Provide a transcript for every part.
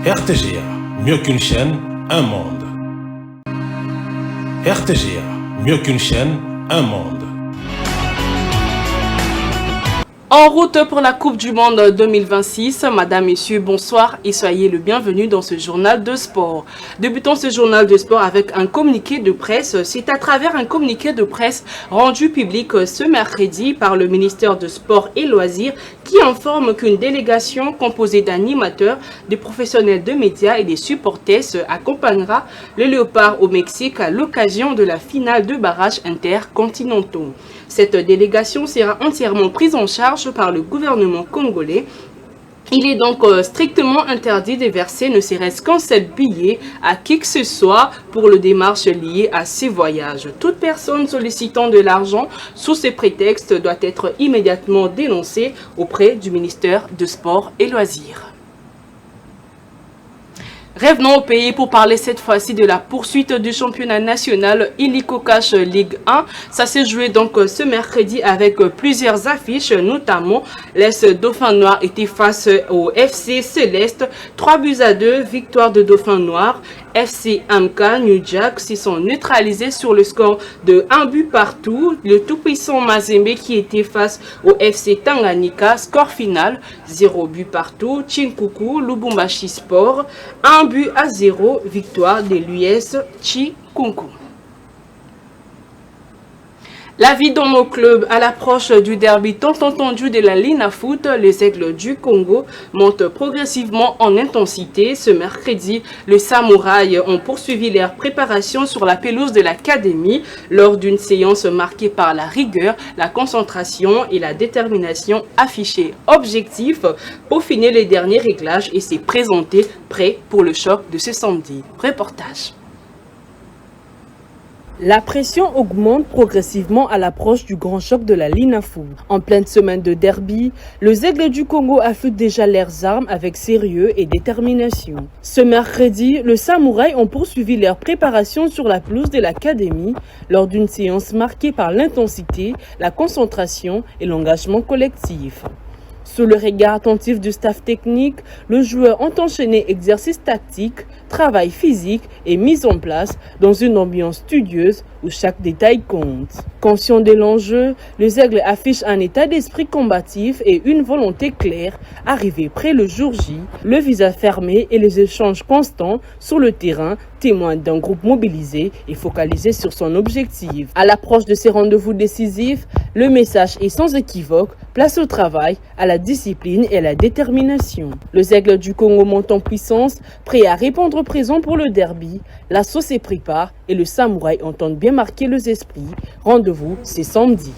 RTGA, mieux qu'une chaîne, un monde. RTGA, mieux qu'une chaîne, un monde. En route pour la Coupe du Monde 2026, Madame, Messieurs, bonsoir et soyez le bienvenu dans ce journal de sport. Débutons ce journal de sport avec un communiqué de presse. C'est à travers un communiqué de presse rendu public ce mercredi par le ministère de Sport et Loisirs qui informe qu'une délégation composée d'animateurs, des professionnels de médias et des supporters accompagnera le Léopard au Mexique à l'occasion de la finale de barrages intercontinentaux. Cette délégation sera entièrement prise en charge par le gouvernement congolais. Il est donc strictement interdit de verser ne serait-ce qu'un seul billet à qui que ce soit pour les démarches liées à ces voyages. Toute personne sollicitant de l'argent sous ces prétextes doit être immédiatement dénoncée auprès du ministère de Sport et Loisirs. Revenons au pays pour parler cette fois-ci de la poursuite du championnat national Illico Cash Ligue 1. Ça s'est joué donc ce mercredi avec plusieurs affiches, notamment l'AS Dauphin Noir était face au FC Céleste, 3-2, victoire de Dauphin Noir. FC Amka New Jack s'y sont neutralisés sur le score de 1 but partout. Le tout-puissant Mazembe qui était face au FC Tanganyika, score final 0 but partout. Chinkuku Lubumbashi Sport 1-0, victoire de l'US Chikunku. La vie dans nos clubs à l'approche du derby tant entendu de la Lina Foot, les Aigles du Congo montent progressivement en intensité. Ce mercredi, les Samouraïs ont poursuivi leur préparation sur la pelouse de l'académie lors d'une séance marquée par la rigueur, la concentration et la détermination affichée. Objectif, peaufiner les derniers réglages et s'est présenté prêt pour le choc de ce samedi. Reportage. La pression augmente progressivement à l'approche du grand choc de la Lina Foot. En pleine semaine de derby, les Aigles du Congo affûtent déjà leurs armes avec sérieux et détermination. Ce mercredi, les Samouraïs ont poursuivi leur préparation sur la pelouse de l'académie lors d'une séance marquée par l'intensité, la concentration et l'engagement collectif. Sous le regard attentif du staff technique, les joueurs ont enchaîné exercices tactiques, travail physique et mise en place dans une ambiance studieuse où chaque détail compte. Conscient de l'enjeu, les Aigles affichent un état d'esprit combatif et une volonté claire, arrivés près le jour J, le visage fermé et les échanges constants sur le terrain témoignent d'un groupe mobilisé et focalisé sur son objectif. À l'approche de ces rendez-vous décisifs, le message est sans équivoque, place au travail, à la discipline et à la détermination. Les Aigles du Congo montent en puissance, prêts à répondre présent pour le derby. La sauce est prépare et le Samouraï entendent bien marquer les esprits. Rendez-vous, c'est samedi.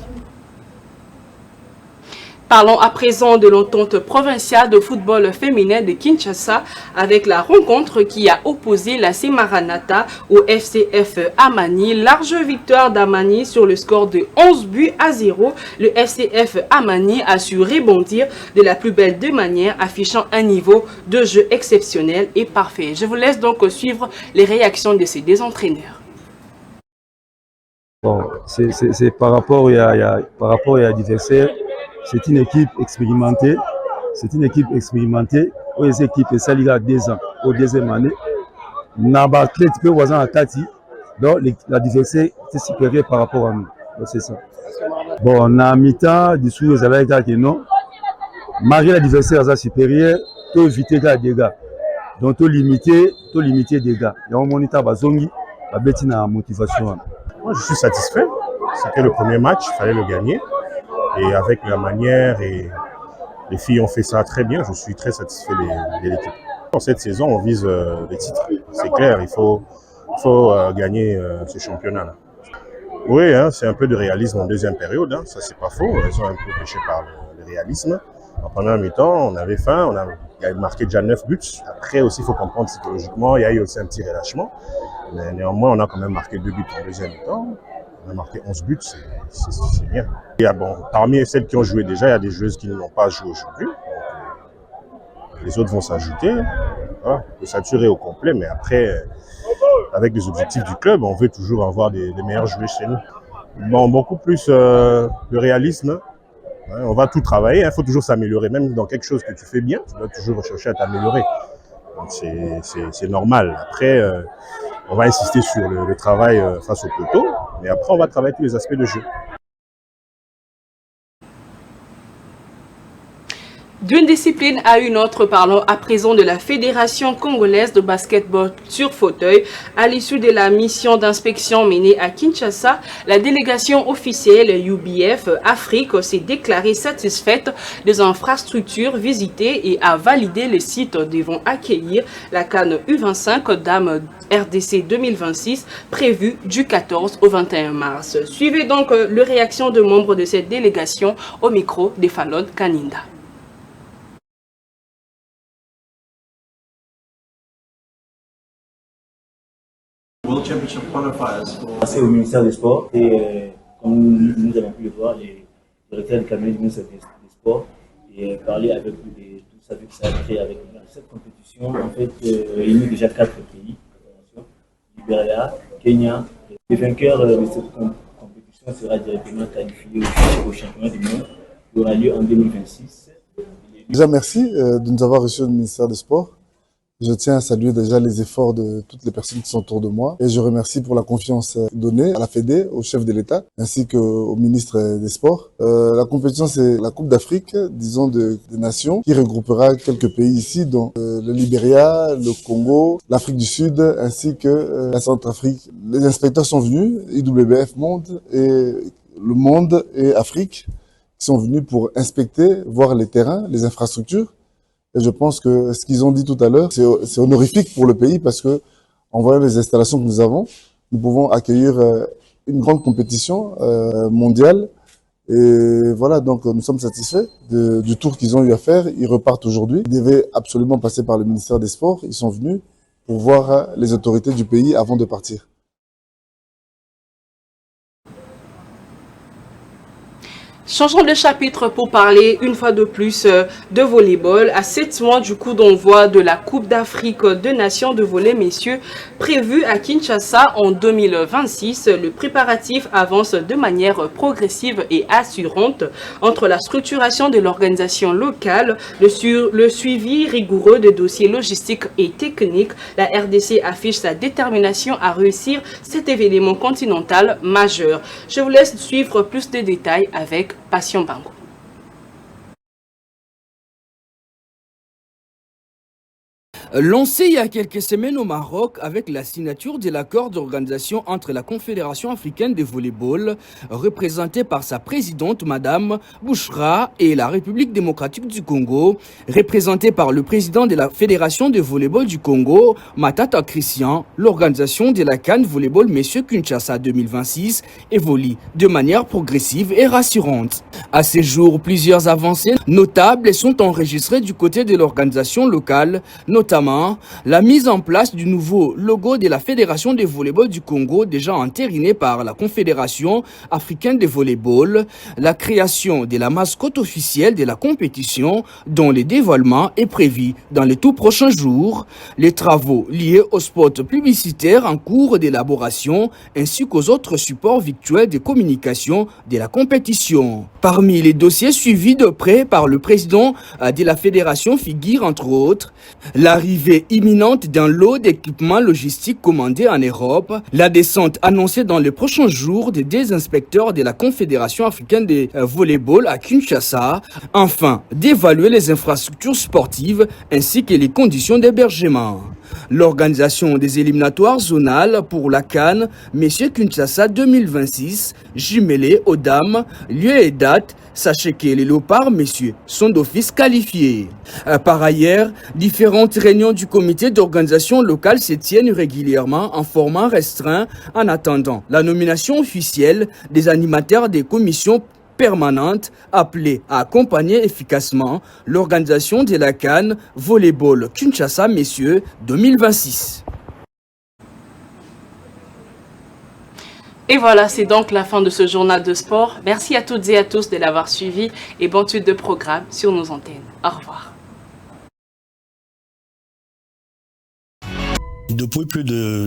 Parlons à présent de l'entente provinciale de football féminin de Kinshasa avec la rencontre qui a opposé la Maranatha au FCF Amani. Large victoire d'Amani sur le score de 11-0. Le FCF Amani a su rebondir de la plus belle des manières, affichant un niveau de jeu exceptionnel et parfait. Je vous laisse donc suivre les réactions de ces deux entraîneurs. Bon, c'est par rapport à l'adversaire. C'est une équipe expérimentée. C'est une équipe expérimentée. Aux équipes, ça il y a 2 ans, au deuxième année. Naba très peu voisin à Tati. Donc l'adversaire était supérieur par rapport à nous. C'est ça. Bon, on a mi-temps, du sous, vous avez dit que non. Malgré l'adversaire est supérieur, tu éviter les dégâts. Donc tu limiter les dégâts. Et on moniteur Bazongi, la bêtine à motivation. Moi, je suis satisfait. C'était le premier match, il fallait le gagner. Et avec la manière, et les filles ont fait ça très bien, je suis très satisfait de l'équipe. Dans cette saison, on vise les titres. C'est clair, il faut gagner ce championnat-là. Oui, hein, c'est un peu de réalisme en deuxième période, hein, ça c'est pas faux. Elles ont un peu pêché par le réalisme. Pendant un mi-temps, on avait faim, on a marqué déjà 9 buts. Après aussi, il faut comprendre psychologiquement, il y a eu aussi un petit relâchement. Mais néanmoins, on a quand même marqué 2 buts en deuxième mi-temps. On a marqué 11 buts, c'est bien. Et bon, parmi celles qui ont joué déjà, il y a des joueuses qui n'ont pas joué aujourd'hui. Les autres vont s'ajouter. Voilà, on peut saturer au complet, mais après, avec les objectifs du club, on veut toujours avoir des meilleures joueuses chez nous. Bon, beaucoup plus de réalisme. On va tout travailler, il faut toujours s'améliorer. Même dans quelque chose que tu fais bien, tu dois toujours rechercher à t'améliorer. Donc c'est normal. Après, on va insister sur le travail face au poteau, mais après on va travailler tous les aspects de jeu. D'une discipline à une autre, parlons à présent de la Fédération congolaise de basketball sur fauteuil. À l'issue de la mission d'inspection menée à Kinshasa, la délégation officielle UBF Afrique s'est déclarée satisfaite des infrastructures visitées et a validé les sites devant accueillir la CAN U25 Dames RDC 2026 prévue du 14 au 21 mars. Suivez donc les réactions de membres de cette délégation au micro de Fallon Kaninda. C'est au ministère des Sports et comme nous avons pu le voir, les directeurs du cabinet du ministère des Sports et parler avec eux, tout ça, vu que ça a créé avec nous. Cette compétition, en fait, réunit déjà 4 pays, Libéria, Kenya. Les vainqueurs de cette compétition sera directement qualifié au championnat du monde qui aura lieu en 2026. Déjà, merci de nous avoir reçus au ministère des Sports. Je tiens à saluer déjà les efforts de toutes les personnes qui sont autour de moi et je remercie pour la confiance donnée à la Fédé, au chef de l'État ainsi qu'au ministre des Sports. La compétition, c'est la Coupe d'Afrique, disons des nations, qui regroupera quelques pays ici, dont le Libéria, le Congo, l'Afrique du Sud ainsi que la Centrafrique. Les inspecteurs sont venus, IWF Monde et le Monde et Afrique, qui sont venus pour inspecter, voir les terrains, les infrastructures. Et je pense que ce qu'ils ont dit tout à l'heure, c'est honorifique pour le pays parce que, en voyant les installations que nous avons, nous pouvons accueillir une grande compétition mondiale. Et voilà, donc nous sommes satisfaits du tour qu'ils ont eu à faire. Ils repartent aujourd'hui. Ils devaient absolument passer par le ministère des Sports. Ils sont venus pour voir les autorités du pays avant de partir. Changeons de chapitre pour parler une fois de plus de volleyball. À 7 mois du coup d'envoi de la Coupe d'Afrique de Nations de volley messieurs prévue à Kinshasa en 2026, le préparatif avance de manière progressive et assurante entre la structuration de l'organisation locale, le suivi rigoureux des dossiers logistiques et techniques. La RDC affiche sa détermination à réussir cet événement continental majeur. Je vous laisse suivre plus de détails avec Passion Bango. Lancé il y a quelques semaines au Maroc avec la signature de l'accord d'organisation entre la Confédération africaine de volleyball, représentée par sa présidente Madame Bouchra, et la République démocratique du Congo, représentée par le président de la Fédération de volleyball du Congo, Matata Christian, l'organisation de la CAN Volleyball Messieurs Kinshasa 2026 évolue de manière progressive et rassurante. À ce jour, plusieurs avancées notables sont enregistrées du côté de l'organisation locale, notamment la mise en place du nouveau logo de la Fédération de volleyball du Congo, déjà entériné par la Confédération africaine de volleyball, la création de la mascotte officielle de la compétition dont le dévoilement est prévu dans les tout prochains jours, les travaux liés aux spots publicitaires en cours d'élaboration ainsi qu'aux autres supports virtuels de communication de la compétition. Parmi les dossiers suivis de près par le président de la fédération figure entre autres l'arrivée imminente d'un lot d'équipements logistiques commandés en Europe, la descente annoncée dans les prochains jours des 2 inspecteurs de la Confédération africaine de volleyball à Kinshasa, enfin d'évaluer les infrastructures sportives ainsi que les conditions d'hébergement. L'organisation des éliminatoires zonales pour la CAN Messieurs Kinshasa 2026, jumelée aux dames, lieu et date, sachez que les léopards messieurs sont d'office qualifiés. Par ailleurs, différentes réunions du comité d'organisation locale se tiennent régulièrement en format restreint en attendant la nomination officielle des animateurs des commissions permanente appelée à accompagner efficacement l'organisation de la CAN Volleyball Kinshasa Messieurs 2026. Et voilà, c'est donc la fin de ce journal de sport. Merci à toutes et à tous de l'avoir suivi et bonne suite de programme sur nos antennes. Au revoir. Depuis plus de